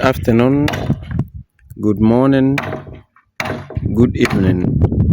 Afternoon, good morning, good evening,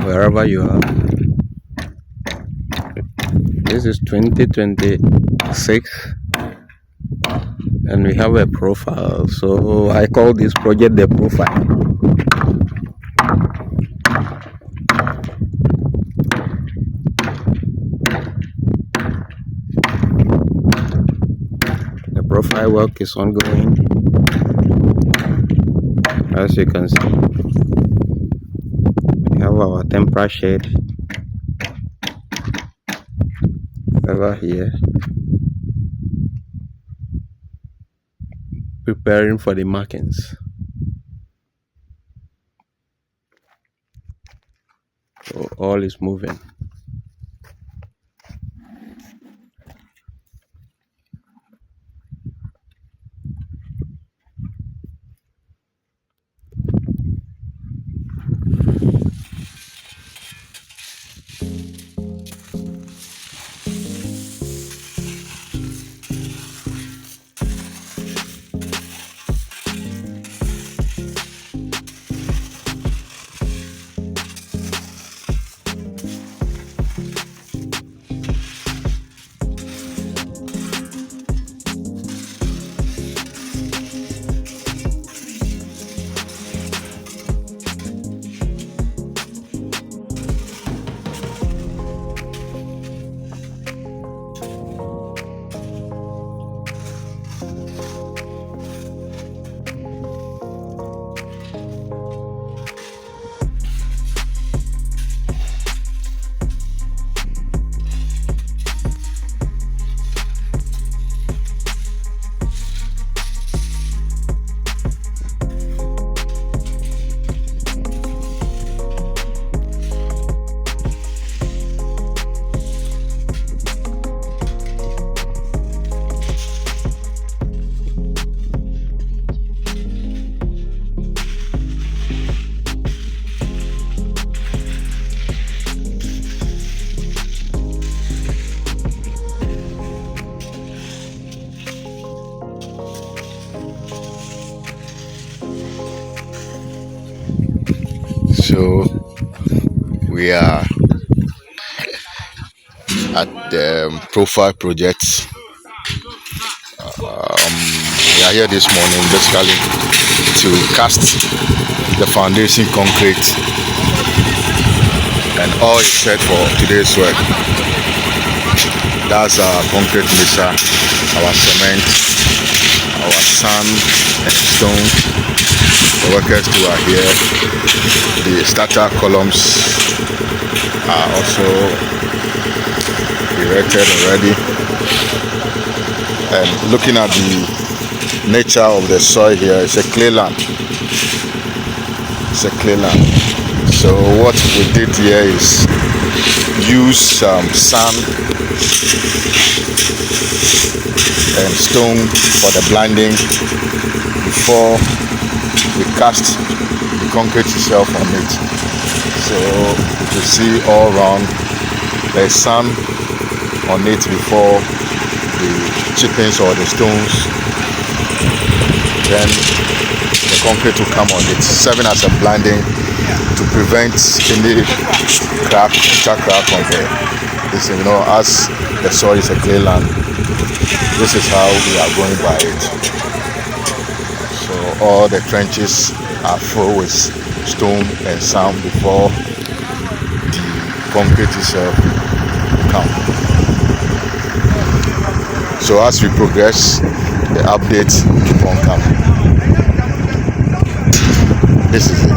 wherever you are. This is 2026 and we have a profile. So I call this project the profile. The profile work is ongoing. As you can see, we have our temporary shed over here, preparing for the markings. So all is moving. So we are at the profile project. We are here this morning basically to cast the foundation concrete, and all is set for today's work. That's our concrete mixer, our cement, our sand and stone. The workers too are here. The starter columns are also erected already. And looking at the nature of the soil here, it's a clay land. It's a clay land. So what we did here is use sand and stone for the blinding before we cast the concrete itself on it. So you see all around there's sand on it before the chippings or the stones. Then the concrete will come on it, serving as a blinding to prevent any crack on this. As the soil is a clay land, this is how we are going by it. So all the trenches are full with stone and sand before the concrete itself comes. So as we progress, the updates keep on coming. This is it.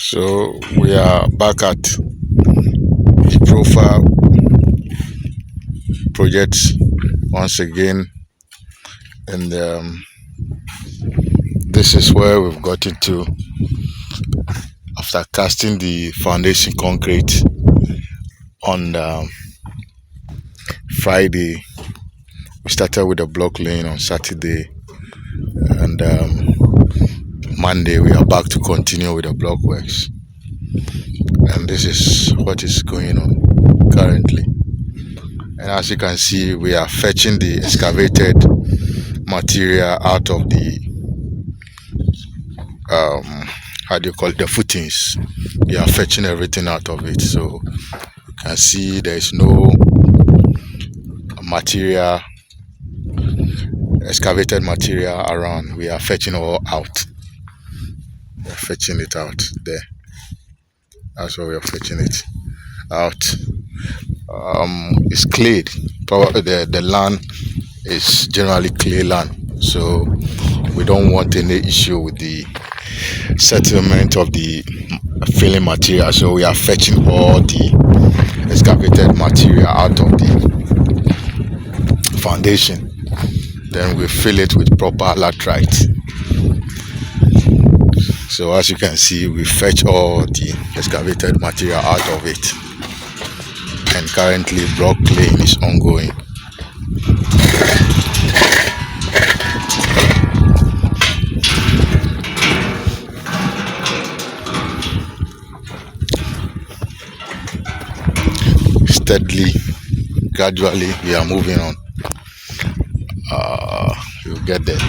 So we are back at the profile project once again, and this is where we've got into after casting the foundation concrete on Friday. We started with the block laying on Saturday, and Monday we are back to continue with the block works. And this is what is going on currently. And as you can see, we are fetching the excavated material out of the how do you call it, the footings. We are fetching everything out of it, so you can see there is no material, excavated material around. We are fetching all out. We are fetching it out there. That's why we are fetching it out. It's clayed. The land is generally clay land, so we don't want any issue with the settlement of the filling material. So we are fetching all the excavated material out of the foundation. Then we fill it with proper laterite. So as you can see, we fetch all the excavated material out of it, and currently block laying is ongoing. Steadily, gradually, we are moving on. We'll get there.